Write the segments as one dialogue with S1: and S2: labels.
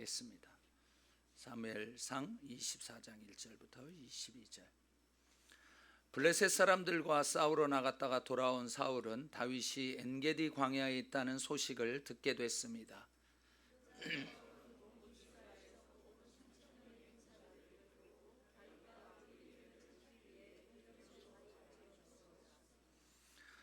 S1: 하겠습니다. 사무엘상 24장 1절부터 22절. 블레셋 사람들과 싸우러 나갔다가 돌아온 사울은 다윗이 엔게디 광야에 있다는 소식을 듣게 됐습니다.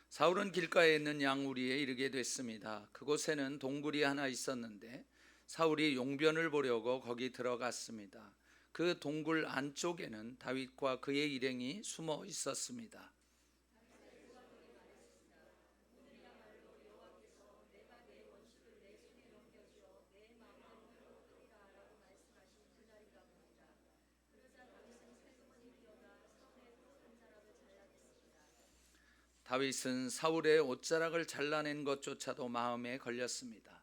S1: 사울은 길가에 있는 양우리에 이르게 됐습니다. 그곳에는 동굴이 하나 있었는데 사울이 용변을 보려고 거기 들어갔습니다. 그 동굴 안쪽에는 다윗과 그의 일행이 숨어 있었습니다. 다윗은 사울의 옷자락을 잘라낸 것조차도 마음에 걸렸습니다.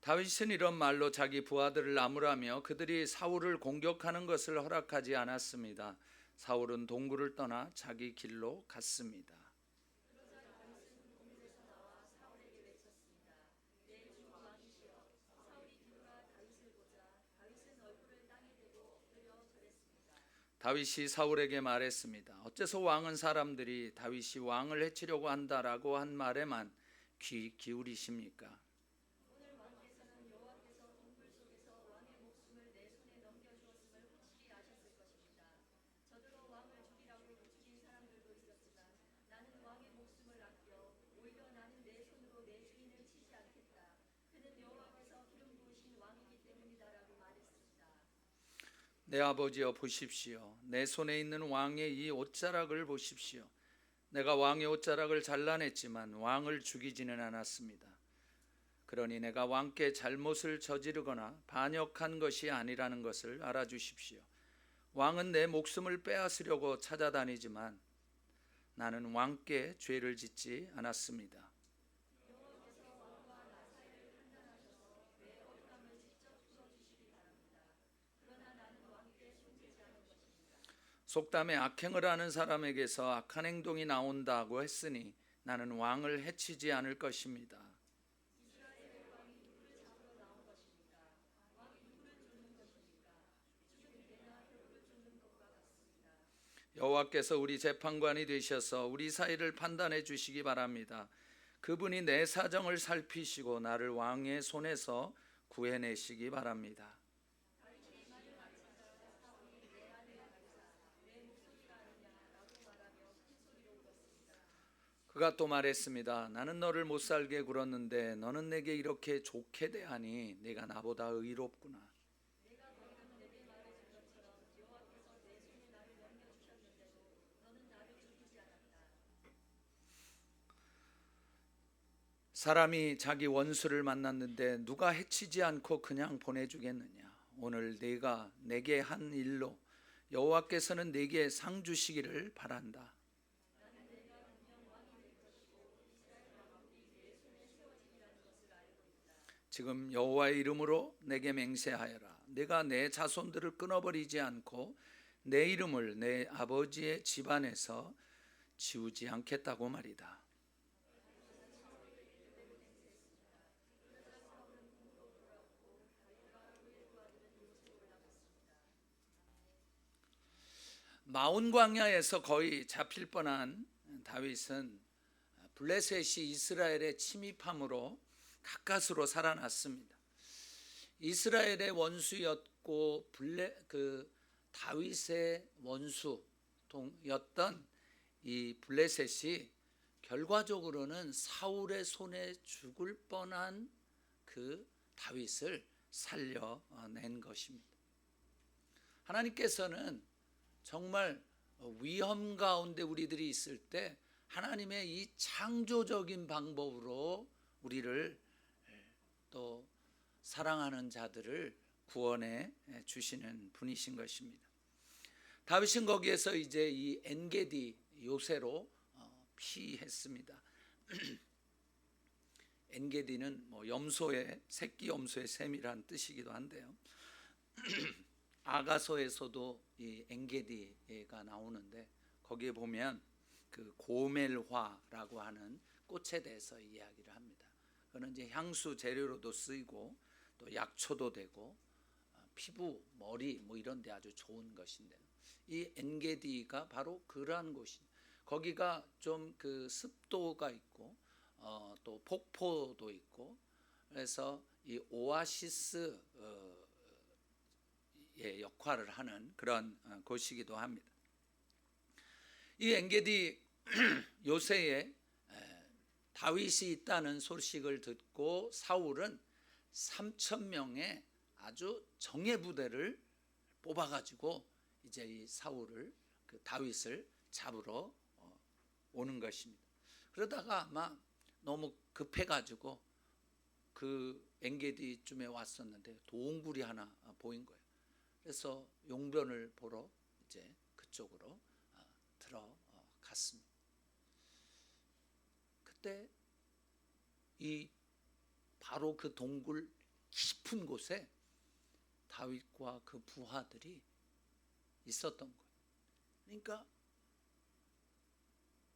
S1: 다윗은 이런 말로 자기 부하들을 나무라며 그들이 사울을 공격하는 것을 허락하지 않았습니다. 사울은 동굴을 떠나 자기 길로 갔습니다. 다윗이 사울에게 말했습니다. 어째서 왕은 사람들이 다윗이 왕을 해치려고 한다라고 한 말에만 귀 기울이십니까? 내 아버지여 보십시오. 내 손에 있는 왕의 이 옷자락을 보십시오. 내가 왕의 옷자락을 잘라냈지만 왕을 죽이지는 않았습니다. 그러니 내가 왕께 잘못을 저지르거나 반역한 것이 아니라는 것을 알아주십시오. 왕은 내 목숨을 빼앗으려고 찾아다니지만 나는 왕께 죄를 짓지 않았습니다. 속담에 악행을 하는 사람에게서 악한 행동이 나온다고 했으니 나는 왕을 해치지 않을 것입니다. 여호와께서 우리 재판관이 되셔서 우리 사이를 판단해 주시기 바랍니다. 그분이 내 사정을 살피시고 나를 왕의 손에서 구해내시기 바랍니다. 그가 또 말했습니다. 나는 너를 못 살게 굴었는데 너는 내게 이렇게 좋게 대하니 네가 나보다 의롭구나. 사람이 자기 원수를 만났는데 누가 해치지 않고 그냥 보내주겠느냐. 오늘 네가 내게 한 일로 여호와께서는 네게 상 주시기를 바란다. 지금 여호와의 이름으로 내게 맹세하여라. 내가 내 자손들을 끊어버리지 않고 내 이름을 내 아버지의 집안에서 지우지 않겠다고 말이다. 마온 광야에서 거의 잡힐 뻔한 다윗은 블레셋이 이스라엘에 침입함으로 가까스로 살아났습니다. 이스라엘의 원수였고 다윗의 원수였던 이 블레셋이 결과적으로는 사울의 손에 죽을 뻔한 그 다윗을 살려낸 것입니다. 하나님께서는 정말 위험 가운데 우리들이 있을 때 하나님의 이 창조적인 방법으로 우리를 또 사랑하는 자들을 구원해 주시는 분이신 것입니다. 다윗은 거기에서 이제 이 엔게디 요새로 피했습니다. 엔게디는 염소의 새끼 염소의 셈이란 뜻이기도 한데요. 아가서에서도 이 엔게디가 나오는데 거기에 보면 그 고멜화라고 하는 꽃에 대해서 이야기를 합니다. 그는 이제 향수 재료로도 쓰이고 또 약초도 되고 피부, 머리 뭐 이런 데 아주 좋은 것인데, 이 엔게디가 바로 그러한 곳입니다. 거기가 좀 그 습도가 있고 또 폭포도 있고, 그래서 이 오아시스 의 역할을 하는 그런 곳이기도 합니다. 이 엔게디 요새에 다윗이 있다는 소식을 듣고 사울은 3,000명의 아주 정예 부대를 뽑아가지고 이제 이 사울을, 그 다윗을 잡으러 오는 것입니다. 그러다가 아마 너무 급해가지고 그 엔게디쯤에 왔었는데 동굴이 하나 보인 거예요. 그래서 용변을 보러 이제 그쪽으로 들어갔습니다. 그때 이 바로 그 동굴 깊은 곳에 다윗과 그 부하들이 있었던 거예요. 그러니까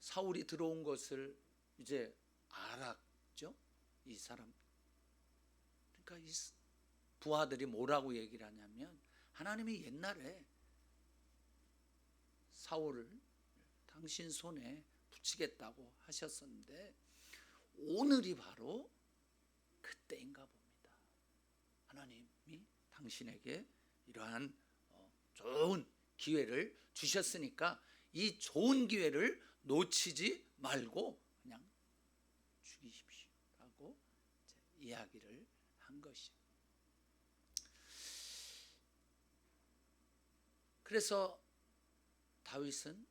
S1: 사울이 들어온 것을 이제 알았죠, 이 사람. 그러니까 이 부하들이 뭐라고 얘기를 하냐면, 하나님이 옛날에 사울을 당신 손에 붙이겠다고 하셨었는데 오늘이 바로 그때인가 봅니다. 하나님이 당신에게 이러한 좋은 기회를 주셨으니까 이 좋은 기회를 놓치지 말고 그냥 죽이십시오 라고 이야기를 한 것이죠. 그래서 다윗은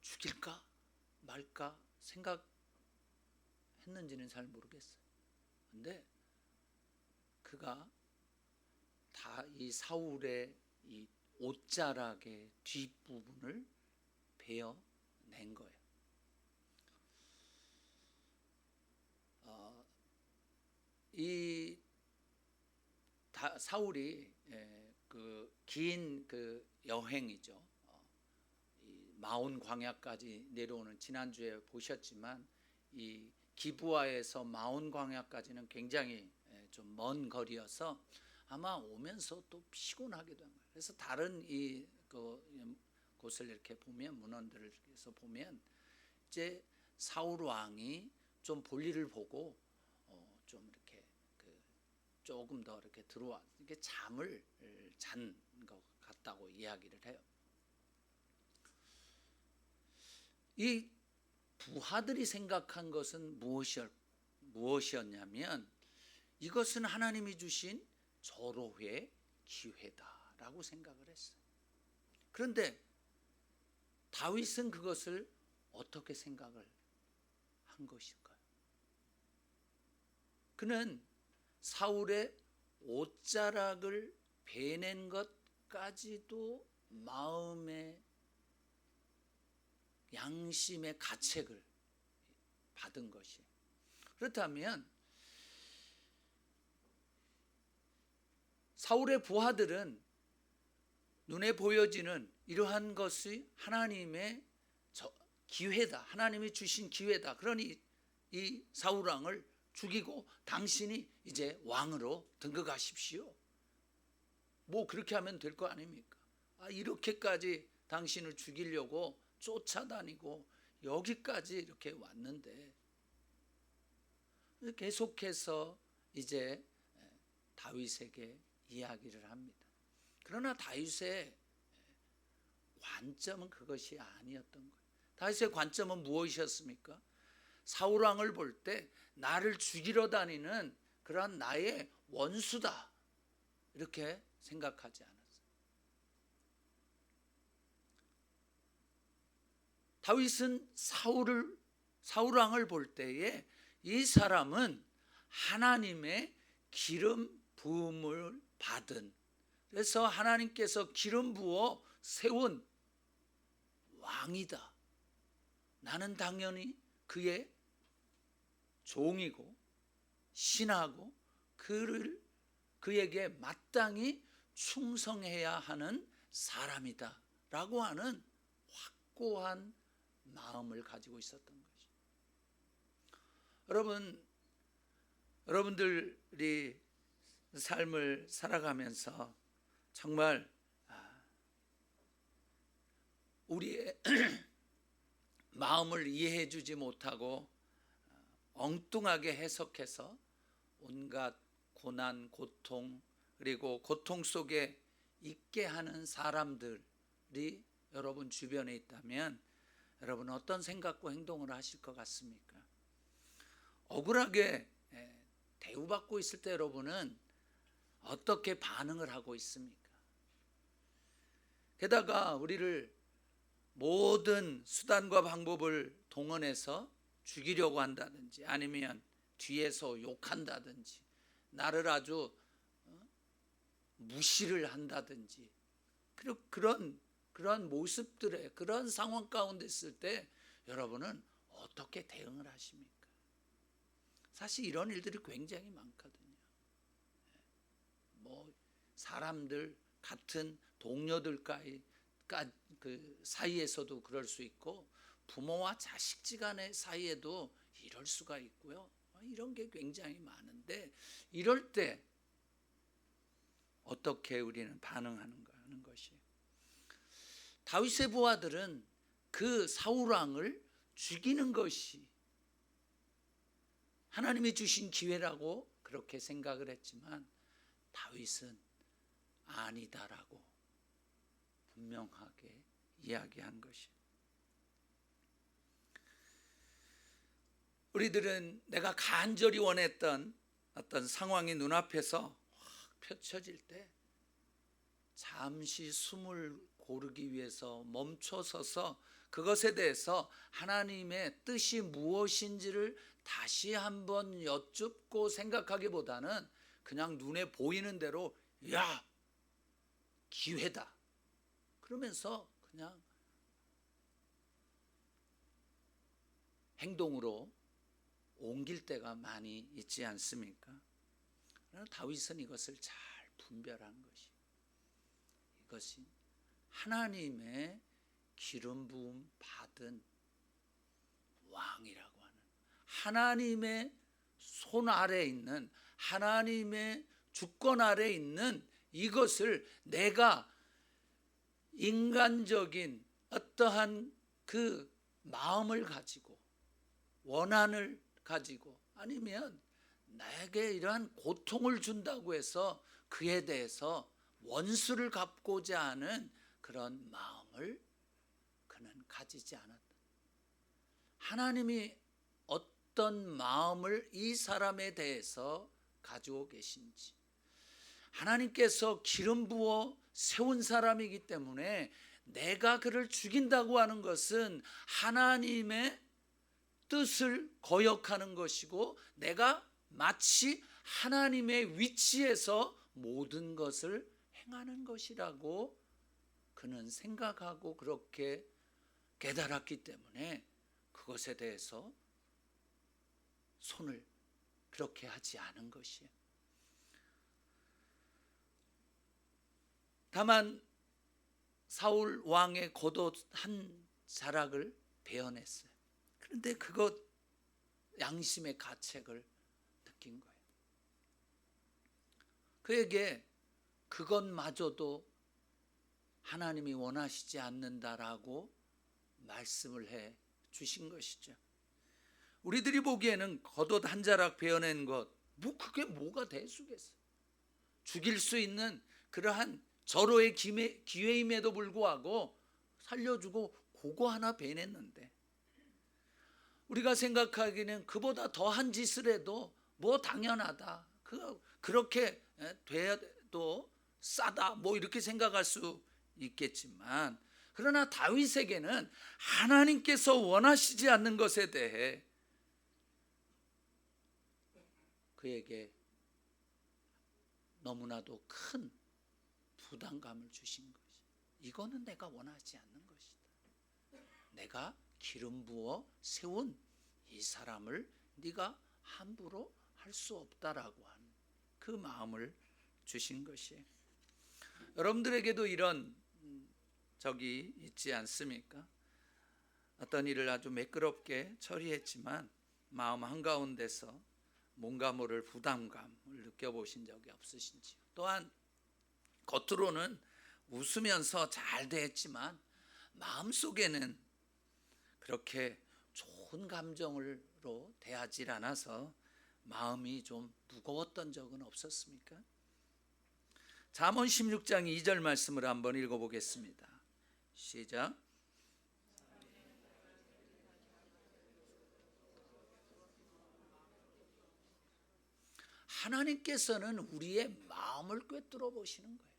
S1: 죽일까 말까 생각했는지는 잘 모르겠어요. 근데 그가 다 이 사울의 이 옷자락의 뒷부분을 베어낸 거예요. 이 사울이 그 긴 그 여행이죠. 이 마온 광야까지 내려오는, 지난주에 보셨지만 이 기브아에서 마온 광야까지는 굉장히 좀 먼 거리여서 아마 오면서 또 피곤하기도 한 거예요. 그래서 다른 이 곳을 이렇게 보면, 문헌들에서 보면 이제 사울 왕이 좀 볼일을 보고 좀 이렇게 조금 더 이렇게 들어와 이게 잠을 잔 것 같다고 이야기를 해요. 이 부하들이 생각한 것은 무엇이었냐면, 이것은 하나님이 주신 절호의 기회다라고 생각을 했어요. 그런데 다윗은 그것을 어떻게 생각을 한 것일까요? 그는 사울의 옷자락을 베낸 것까지도 마음의 양심의 가책을 받은 것이. 그렇다면 사울의 부하들은 눈에 보여지는 이러한 것이 하나님의 기회다, 하나님이 주신 기회다, 그러니 이 사울 왕을 죽이고 당신이 이제 왕으로 등극하십시오, 뭐 그렇게 하면 될 거 아닙니까? 이렇게까지 당신을 죽이려고 쫓아다니고 여기까지 이렇게 왔는데, 계속해서 이제 다윗에게 이야기를 합니다. 그러나 다윗의 관점은 그것이 아니었던 거예요. 다윗의 관점은 무엇이었습니까? 사울 왕을 볼 때 나를 죽이러 다니는 그러한 나의 원수다, 이렇게 생각하지 않았어요. 다윗은 사울 왕을 볼 때에 이 사람은 하나님의 기름 부음을 받은, 그래서 하나님께서 기름 부어 세운 왕이다. 나는 당연히 그의 종이고 신하고 그를 그에게 마땅히 충성해야 하는 사람이다 라고 하는 확고한 마음을 가지고 있었던 것이죠. 여러분들이 삶을 살아가면서 정말 우리의 마음을 이해해 주지 못하고 엉뚱하게 해석해서 온갖 고난, 고통, 그리고 고통 속에 있게 하는 사람들이 여러분 주변에 있다면 여러분은 어떤 생각과 행동을 하실 것 같습니까? 억울하게 대우받고 있을 때 여러분은 어떻게 반응을 하고 있습니까? 게다가 우리를 모든 수단과 방법을 동원해서 죽이려고 한다든지 아니면 뒤에서 욕한다든지 나를 아주 무시를 한다든지 그런 모습들에 그런 상황 가운데 있을 때 여러분은 어떻게 대응을 하십니까? 사실 이런 일들이 굉장히 많거든요. 사람들 같은 동료들과의 그 사이에서도 그럴 수 있고 부모와 자식지간의 사이에도 이럴 수가 있고요. 이런 게 굉장히 많은데 이럴 때 어떻게 우리는 반응하는가 하는 것이 다윗의 부하들은 그 사울 왕을 죽이는 것이 하나님이 주신 기회라고 그렇게 생각을 했지만 다윗은 아니다라고 분명하게 이야기한 것이 우리들은 내가 간절히 원했던 어떤 상황이 눈앞에서 확 펼쳐질 때 잠시 숨을 고르기 위해서 멈춰서서 그것에 대해서 하나님의 뜻이 무엇인지를 다시 한번 여쭙고 생각하기보다는 그냥 눈에 보이는 대로 야 기회다 그러면서 그냥 행동으로 옮길 때가 많이 있지 않습니까? 그러나 다윗은 이것을 잘 분별한 것이 이것이 하나님의 기름 부음 받은 왕이라고 하는 하나님의 손 아래에 있는 하나님의 주권 아래에 있는 이것을 내가 인간적인 어떠한 그 마음을 가지고 원한을 가지고 아니면 나에게 이러한 고통을 준다고 해서 그에 대해서 원수를 갚고자 하는 그런 마음을 그는 가지지 않았다. 하나님이 어떤 마음을 이 사람에 대해서 가지고 계신지 하나님께서 기름 부어 세운 사람이기 때문에 내가 그를 죽인다고 하는 것은 하나님의 뜻을 거역하는 것이고 내가 마치 하나님의 위치에서 모든 것을 행하는 것이라고 그는 생각하고 그렇게 깨달았기 때문에 그것에 대해서 손을 그렇게 하지 않은 것이에요. 다만 사울 왕의 겉옷 한 자락을 베어냈어요. 그런데 그것 양심의 가책을 느낀 거예요. 그에게 그것마저도 하나님이 원하시지 않는다라고 말씀을 해 주신 것이죠. 우리들이 보기에는 겉옷 한 자락 베어낸 것, 그게 뭐가 대수겠어요. 죽일 수 있는 그러한 절호의 기회임에도 불구하고 살려주고 그거 하나 베냈는데 우리가 생각하기는 그보다 더한 짓을 해도 뭐 당연하다. 그렇게 돼도 싸다. 뭐 이렇게 생각할 수 있겠지만 그러나 다윗에게는 하나님께서 원하시지 않는 것에 대해 그에게 너무나도 큰 부담감을 주신 것이 이거는 내가 원하지 않는 것이다. 내가 기름 부어 세운 이 사람을 네가 함부로 할 수 없다라고 하는 그 마음을 주신 것이에요. 여러분들에게도 이런 적이 있지 않습니까? 어떤 일을 아주 매끄럽게 처리했지만 마음 한가운데서 뭔가 모를 부담감을 느껴보신 적이 없으신지요? 또한 겉으로는 웃으면서 잘 됐지만 마음속에는 그렇게 좋은 감정으로 대하지 않아서 마음이 좀 무거웠던 적은 없었습니까? 잠언 16장 2절 말씀을 한번 읽어보겠습니다. 시작. 하나님께서는 우리의 마음을 꿰뚫어 보시는 거예요.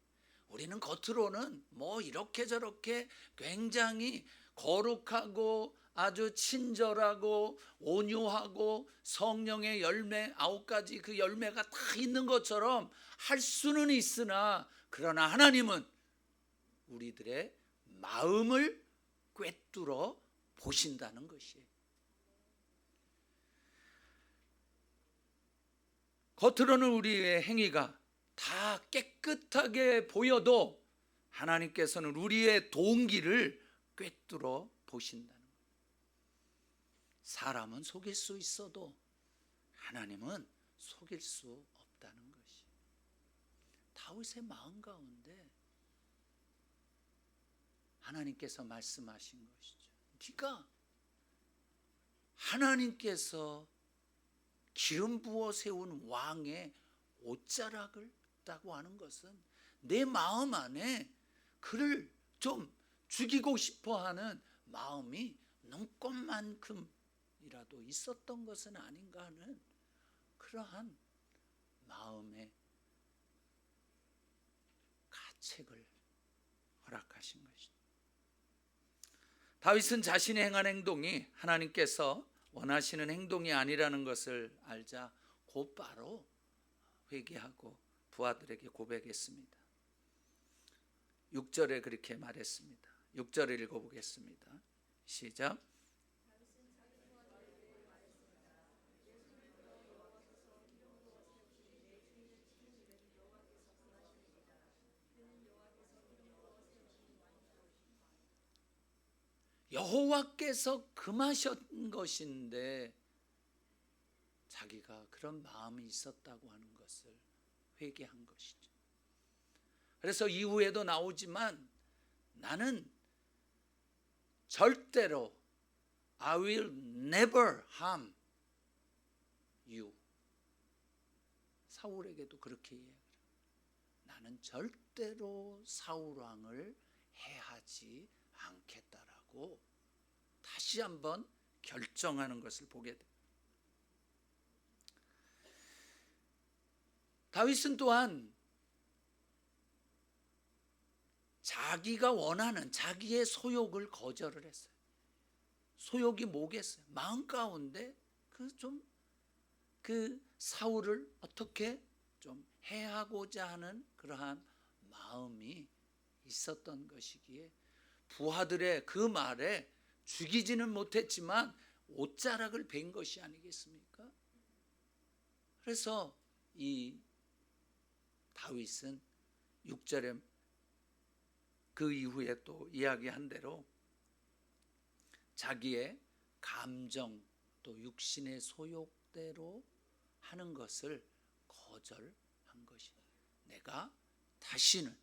S1: 우리는 겉으로는 뭐 이렇게 저렇게 굉장히 거룩하고 아주 친절하고 온유하고 성령의 열매 9가지 그 열매가 다 있는 것처럼 할 수는 있으나, 그러나 하나님은 우리들의 마음을 꿰뚫어 보신다는 것이에요. 겉으로는 우리의 행위가 다 깨끗하게 보여도 하나님께서는 우리의 동기를 꿰뚫어 보신다는 거예요. 사람은 속일 수 있어도 하나님은 속일 수 없다는 것이 다윗의 마음 가운데 하나님께서 말씀하신 것이죠. 네가 하나님께서 기름 부어 세운 왕의 옷자락을 따고 하는 것은 내 마음 안에 그를 좀 죽이고 싶어하는 마음이 눈꼽만큼이라도 있었던 것은 아닌가 하는 그러한 마음의 가책을 허락하신 것이죠. 다윗은 자신의 행한 행동이 하나님께서 원하시는 행동이 아니라는 것을 알자 곧바로 회개하고 부하들에게 고백했습니다. 6절에 그렇게 말했습니다. 6절을 읽어보겠습니다. 시작. 여호와께서 금하신 것인데 자기가 그런 마음이 있었다고 하는 것을 회개한 것이죠. 그래서 이후에도 나오지만 나는 절대로 I will never harm you. 사울에게도 그렇게 이야기해요. 나는 절대로 사울 왕을 해하지 않겠다라고 다시 한번 결정하는 것을 보게 됩니다. 다윗은 또한 자기가 원하는 자기의 소욕을 거절을 했어요. 소욕이 뭐겠어요? 마음 가운데 그 사울을 어떻게 좀 해하고자 하는 그러한 마음이 있었던 것이기에 부하들의 그 말에 죽이지는 못했지만 옷자락을 벤 것이 아니겠습니까? 그래서 이 다윗은 6절에 그 이후에 또 이야기한 대로 자기의 감정 또 육신의 소욕대로 하는 것을 거절한 것이다. 내가 다시는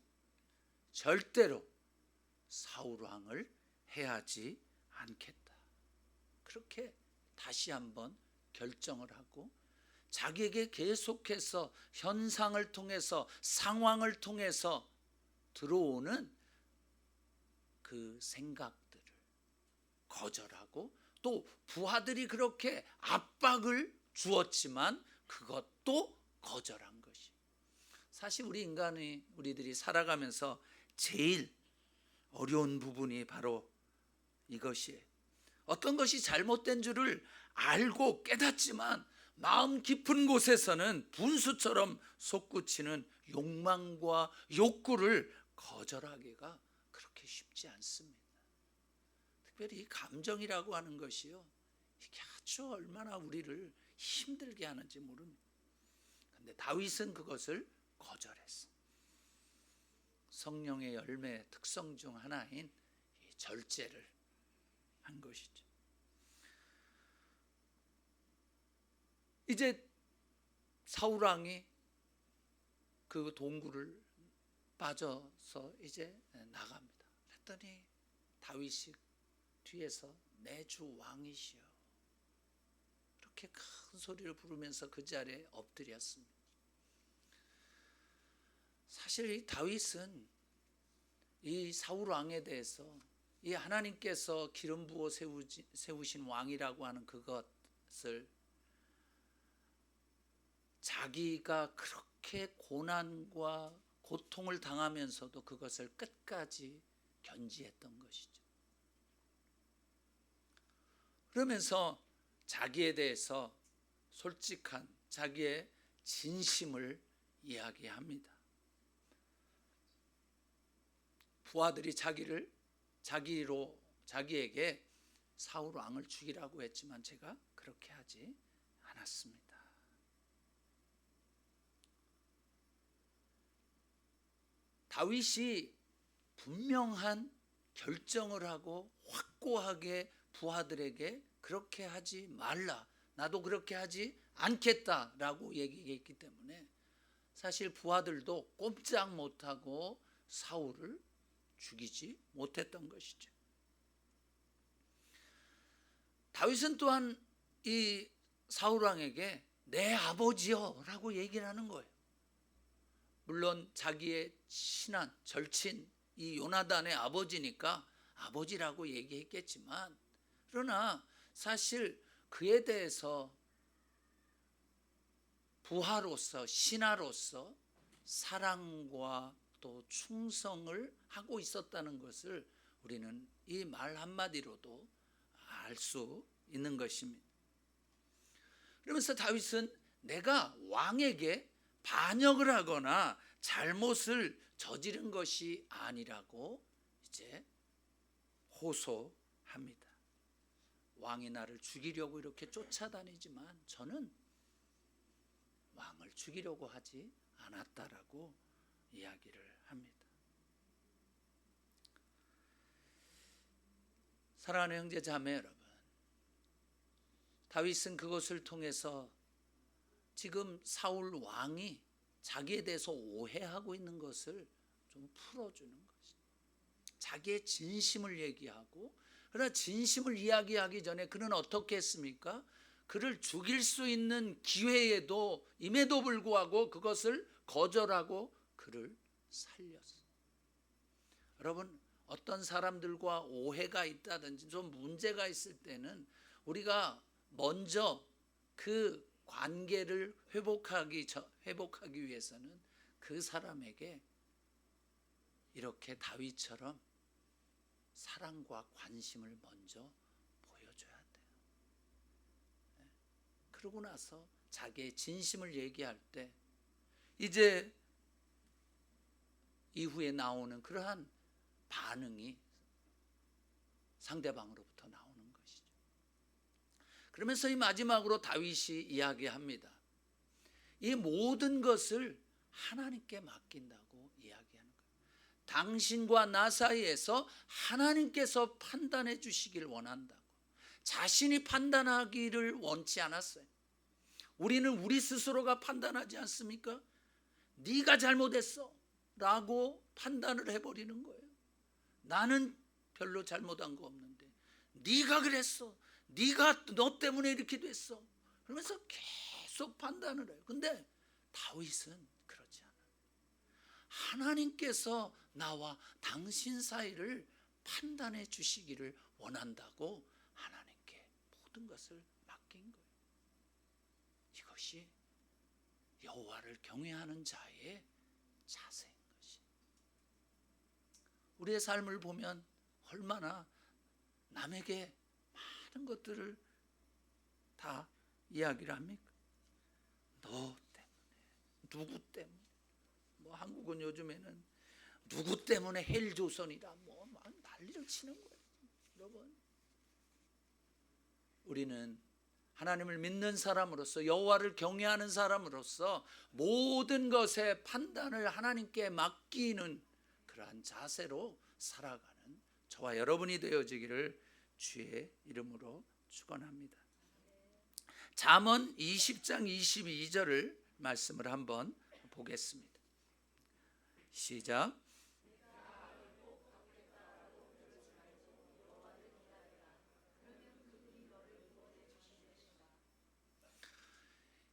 S1: 절대로 사울 왕을 해하지 않겠다. 그렇게 다시 한번 결정을 하고 자기에게 계속해서 현상을 통해서 상황을 통해서 들어오는 그 생각들을 거절하고 또 부하들이 그렇게 압박을 주었지만 그것도 거절한 것이. 사실 우리들이 살아가면서 제일 어려운 부분이 바로 이것이에요. 어떤 것이 잘못된 줄을 알고 깨닫지만 마음 깊은 곳에서는 분수처럼 솟구치는 욕망과 욕구를 거절하기가 그렇게 쉽지 않습니다. 특별히 감정이라고 하는 것이요, 이게 아주 얼마나 우리를 힘들게 하는지 모릅니다. 그런데 다윗은 그것을 거절했어. 성령의 열매의 특성 중 하나인 이 절제를 한 것이죠. 이제 사울 왕이 그 동굴을 빠져서 이제 나갑니다. 그랬더니 다윗이 뒤에서 내 주 왕이시여 이렇게 큰 소리를 부르면서 그 자리에 엎드렸습니다. 사실 이 다윗은 이 사울 왕에 대해서 이 하나님께서 기름 부어 세우신 왕이라고 하는 그것을 자기가 그렇게 고난과 고통을 당하면서도 그것을 끝까지 견지했던 것이죠. 그러면서 자기에 대해서 솔직한 자기의 진심을 이야기합니다. 부하들이 자기에게 사울 왕을 죽이라고 했지만 제가 그렇게 하지 않았습니다. 다윗이 분명한 결정을 하고 확고하게 부하들에게 그렇게 하지 말라, 나도 그렇게 하지 않겠다라고 얘기했기 때문에 사실 부하들도 꼼짝 못하고 사울을 죽이지 못했던 것이죠. 다윗은 또한 이 사울 왕에게 내 아버지여 라고 얘기를 하는 거예요. 물론 자기의 친한 절친 이 요나단의 아버지니까 아버지라고 얘기했겠지만, 그러나 사실 그에 대해서 부하로서 신하로서 사랑과 또 충성을 하고 있었다는 것을 우리는 이 말 한마디로도 알 수 있는 것입니다. 그러면서 다윗은 내가 왕에게 반역을 하거나 잘못을 저지른 것이 아니라고 이제 호소합니다. 왕이 나를 죽이려고 이렇게 쫓아다니지만 저는 왕을 죽이려고 하지 않았다라고 이야기를 합니다. 사랑하는 형제 자매 여러분, 다윗은 그것을 통해서 지금 사울 왕이 자기에 대해서 오해하고 있는 것을 좀 풀어주는 것이, 자기의 진심을 얘기하고, 그러나 진심을 이야기하기 전에 그는 어떻게 했습니까? 그를 죽일 수 있는 기회에도 임에도 불구하고 그것을 거절하고 그를 살렸어요. 여러분, 어떤 사람들과 오해가 있다든지 좀 문제가 있을 때는 우리가 먼저 그 관계를 회복하기 위해서는 그 사람에게 이렇게 다윗처럼 사랑과 관심을 먼저 보여줘야 돼요. 그러고 나서 자기의 진심을 얘기할 때 이제 이후에 나오는 그러한 반응이 상대방으로부터 나오는 것이죠. 그러면서 이 마지막으로 다윗이 이야기합니다. 이 모든 것을 하나님께 맡긴다고 이야기하는 거예요. 당신과 나 사이에서 하나님께서 판단해 주시길 원한다고. 자신이 판단하기를 원치 않았어요. 우리는 우리 스스로가 판단하지 않습니까? 네가 잘못했어 라고 판단을 해버리는 거예요. 나는 별로 잘못한 거 없는데 네가 그랬어, 네가 너 때문에 이렇게 됐어, 그러면서 계속 판단을 해요. 근데 다윗은 그렇지 않아요. 하나님께서 나와 당신 사이를 판단해 주시기를 원한다고 하나님께 모든 것을 맡긴 거예요. 이것이 여호와를 경외하는 자의 자세인 것이. 우리의 삶을 보면 얼마나 남에게 많은 것들을 다 이야기를 합니까? 너 때문에, 누구 때문에, 뭐 한국은 요즘에는 누구 때문에 헬조선이다, 뭐 난리를 치는 거예요. 여러분, 우리는 하나님을 믿는 사람으로서, 여호와를 경외하는 사람으로서 모든 것의 판단을 하나님께 맡기는 그러한 자세로 살아가는 저와 여러분이 되어지기를 주의 이름으로 축원합니다. 잠언 20장 22절을 말씀을 한번 보겠습니다. 시작.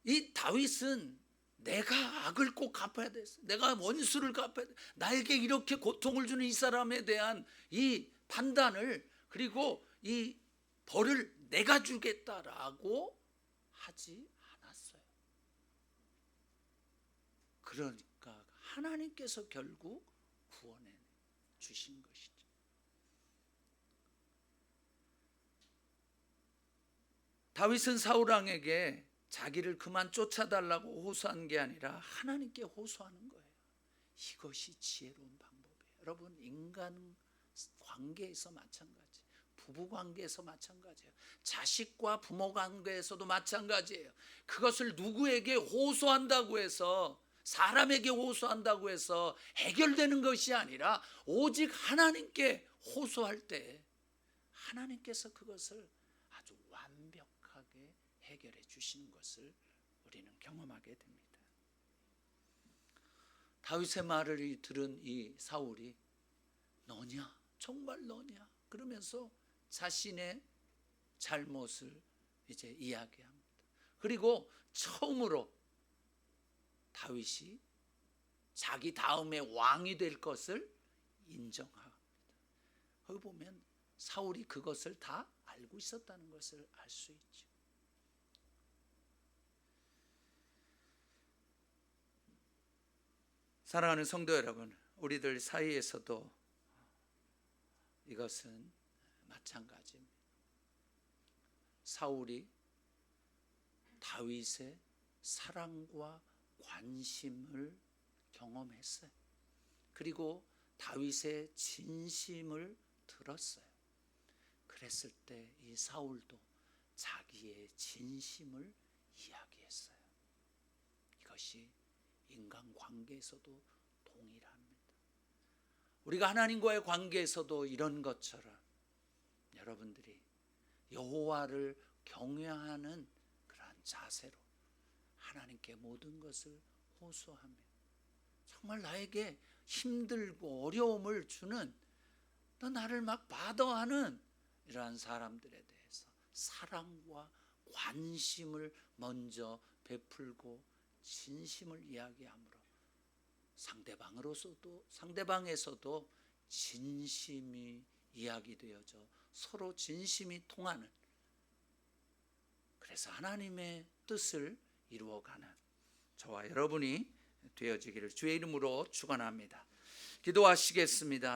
S1: 이 다윗은 내가 악을 꼭 갚아야 돼, 내가 원수를 갚아야 돼, 나에게 이렇게 고통을 주는 이 사람에 대한 이 판단을, 그리고 이 벌을 내가 주겠다라고 하지 않았어요. 그러니까 하나님께서 결국 구원해 주신 것이죠. 다윗은 사울 왕에게 자기를 그만 쫓아달라고 호소한 게 아니라 하나님께 호소하는 거예요. 이것이 지혜로운 방법이에요. 여러분, 인간 관계에서 마찬가지, 부부 관계에서 마찬가지예요. 자식과 부모 관계에서도 마찬가지예요. 그것을 누구에게 호소한다고 해서, 사람에게 호소한다고 해서 해결되는 것이 아니라 오직 하나님께 호소할 때 하나님께서 그것을 아주 완벽하게 해결해 주시는 것을 우리는 경험하게 됩니다. 다윗의 말을 들은 이 사울이 너냐? 정말 너냐? 그러면서 자신의 잘못을 이제 이야기합니다. 그리고 처음으로 다윗이 자기 다음에 왕이 될 것을 인정합니다. 거기 보면 사울이 그것을 다 알고 있었다는 것을 알 수 있죠. 사랑하는 성도 여러분, 우리들 사이에서도 이것은 마찬가지입니다. 사울이 다윗의 사랑과 관심을 경험했어요. 그리고 다윗의 진심을 들었어요. 그랬을 때 이 사울도 자기의 진심을 이야기했어요. 이것이 인간관계에서도 동일합니다. 우리가 하나님과의 관계에서도 이런 것처럼 여러분들이 여호와를 경외하는 그러한 자세로 하나님께 모든 것을 호소하며, 정말 나에게 힘들고 어려움을 주는, 또 나를 막 바더하는 이러한 사람들에 대해서 사랑과 관심을 먼저 베풀고 진심을 이야기함으로 상대방에서도 진심이 이야기되어져 서로 진심이 통하는, 그래서 하나님의 뜻을 이루어가는 저와 여러분이 되어지기를 주의 이름으로 축원합니다. 기도하시겠습니다.